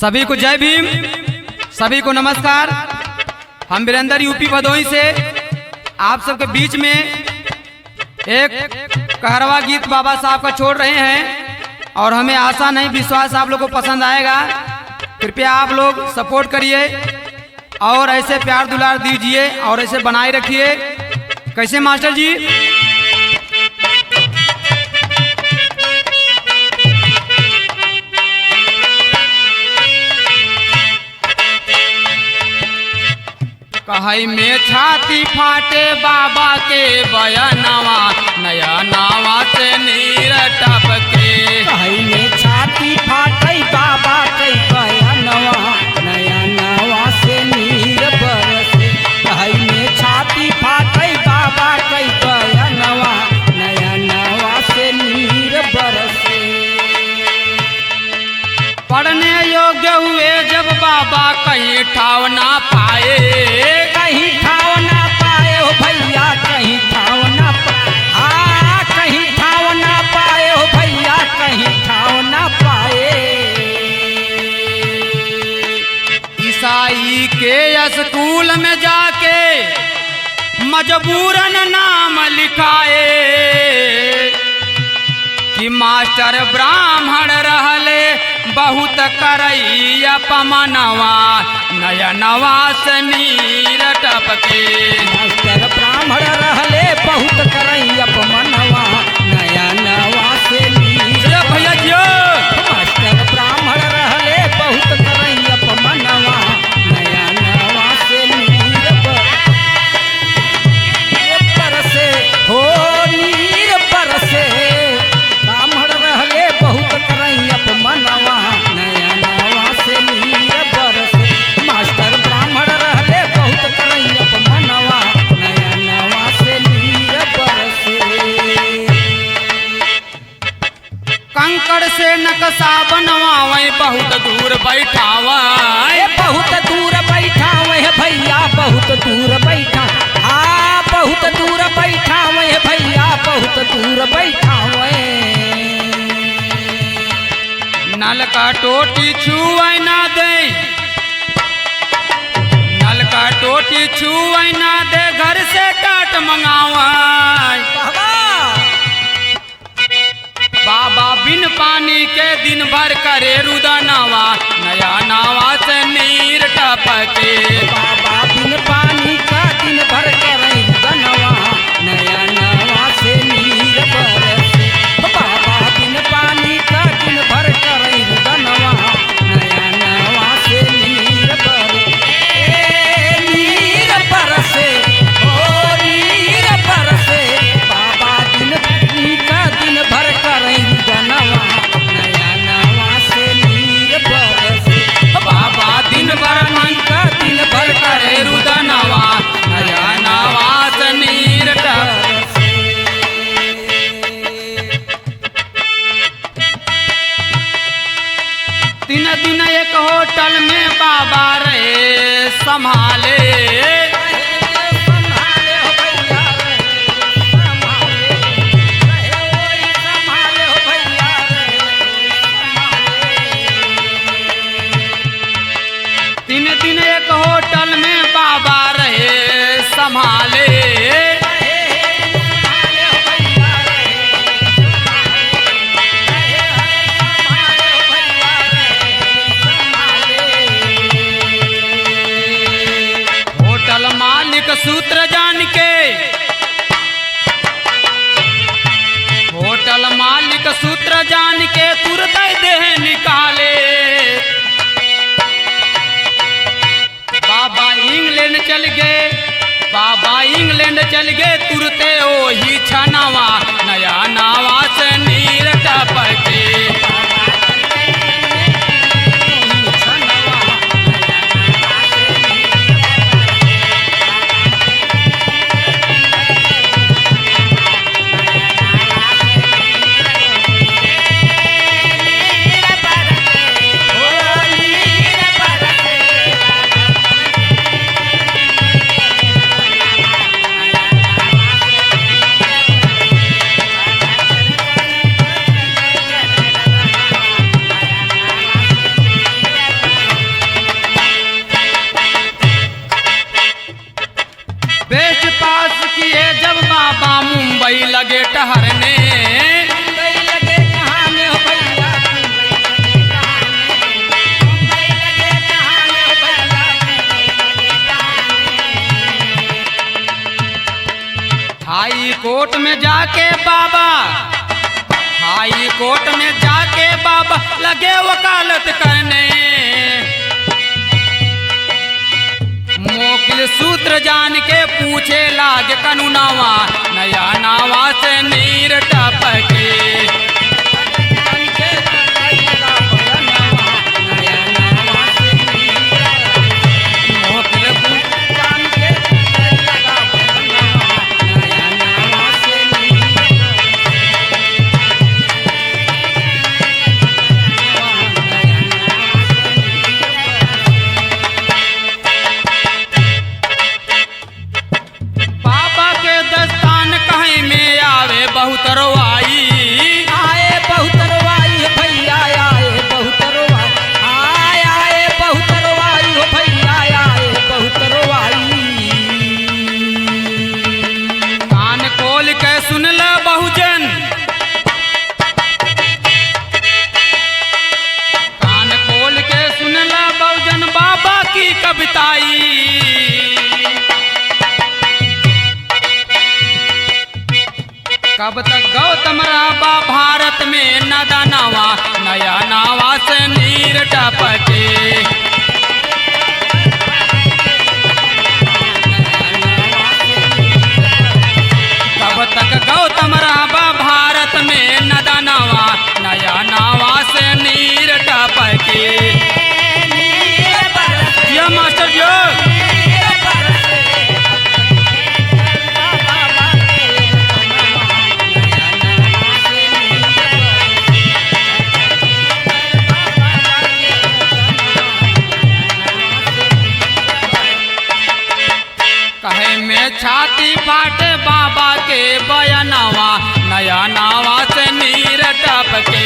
सभी को जय भीम, सभी को नमस्कार। हम वीरेंद्र यूपी भदोही से आप सबके बीच में एक कहरवा गीत बाबा साहब का छोड़ रहे हैं और हमें आशा नहीं विश्वास आप लोग को पसंद आएगा। कृपया आप लोग सपोर्ट करिए और ऐसे प्यार दुलार दीजिए और ऐसे बनाए रखिए। कैसे मास्टर जी? कहाई में छाती फाटे बाबा के बयानवा, नया नावा से नीर टपके। कहाई में छाती फाटे बाबा के बयानवा, नया नावा से नीर बरसे। कहाई में छाती फाटे बाबा के बयानवा, नया नावा से नीर बरसे। पढ़ने योग्य हुए जब बाबा कहीं ठाव ना पाए, कहीं ठाव ना पाए हो भैया, कहीं ठाव ना पाए, कहीं ठाव ना पाए हो भैया, कहीं ठाव ना पाए। ईसाई के स्कूल में जाके मजबूरन नाम लिखाए कि मास्टर ब्राह्मण रहले बहुत करई अपमनवा, नयनवा से नीर टपके। मास्टर ब्राह्मण रहले बहुत करई अपमनवा, नयनवा से नीर भैया जियो। मास्टर ब्राह्मण रहले बहुत करई अपमनवा, नयनवा से नीर बरसे हो नीर बरसे। ब्राह्मण रहले बहुत करई अपमनवा, नयनवा से नीर बरसे। मास्टर ब्राह्मण रहले बहुत करई अपमनवा, नयनवा से नीर बरसे। कंकड़ से नक्शा बनवावे बहुत दूर बैठावे, बहुत दूर बैठा है भैया, बहुत दूर बैठा। हाँ बहुत दूर बैठा है भैया, बहुत दूर बैठा। नल का टोटी छुए ना दे, नल का टोटी छुए ना दे, घर से टाट मंगावे। बाबा बिन पानी के दिन भर करे रुदनवा, नया नावा से नीर टपके। बाबा बिन पानी का दिन भर करे रुदनवा, नया नावा से नीर बरसे। बाबा बिन पानी का दिन भर करे रुदनवा, नया नावा से नीर बरसे। नीर बरसे ओ नीर बरसे। बाबा दिन का दिन भर करे रुदनवा, नया नावा से नीर बरसे। बाबा दिन भर मन का दिन भर करे रुदनवा, नया नावा से नीर टपके। तीन दिन एक होटल में बाबा रहे संभाले, तीन दिन एक होटल में बाबा रहे संभाले। होटल मालिक सूत्र जान के, होटल मालिक सूत्र जान के तुरंत देह निकाले। बाबा इंग्लैंड चल गए, बाबा इंग्लैंड चल गए, तुरते ओही छनावा, नया नावा से नीर टपके। बेच पास किए जब बाबा मुंबई लगे ठहरने। मुंबई लगे कहाने हो भैया, मुंबई लगे कहाने हो भैया, हाई कोर्ट में जाके बाबा, हाई कोर्ट में जाके बाबा लगे वकालत करने। मोकिल सूत्र जान के पूछे लाग कानूनावा, नया नावा से नीर टपके। बाबा के दस्तान कहीं में आवे बहुत रवाई। आए बहुत रवाई हो भैया, आए बहुत रवाई, आए बहुत रवाई हो भैया, आए बहुत रवाई। कान खोल के सुन ल बहुजन, कान खोल के सुन ल बहुजन बाबा की कविताई। कब तक गौतम राबा भारत में नदा नावा, नया नावा से नीर टपके। कब तक गौतम राबा भारत में नदा नावा, नया नावा से नीर टपके। ये मास्टर जी कहे में छाती फाटे बाबा के बयानावा, नया नावा से नीर टपके।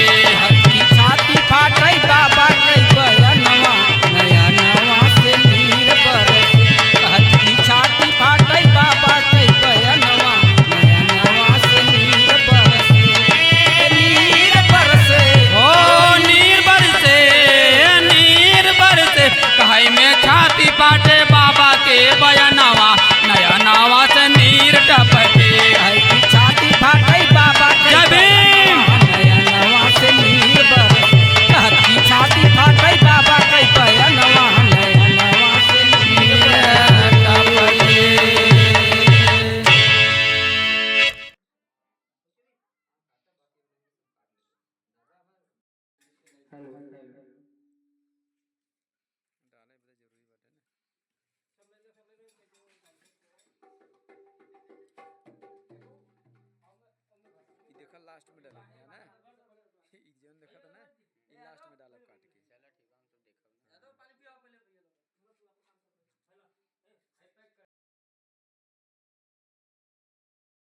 छाती फाटे बाबा के बयानवा, नया नवा से नीर बरसे। कहती छाती फाटे बाबा के बयानवा, नया नवा से नीर बरसे, नीर बरसे। ओ नीर बरसे, नीर बरसे। कहे में छाती फाटे बाबा के बयानावा, नया नावा से नीर टपके। कहती छाती फाटे बाबा के जय भीम। नया नवा से नीर बरसे। कहती छाती फाटे बाबा के बयानवा, नया नवा से नीर टपके। देखा लास्ट में डाला है ना, ई जोन देखा था ना, ई लास्ट में डाला।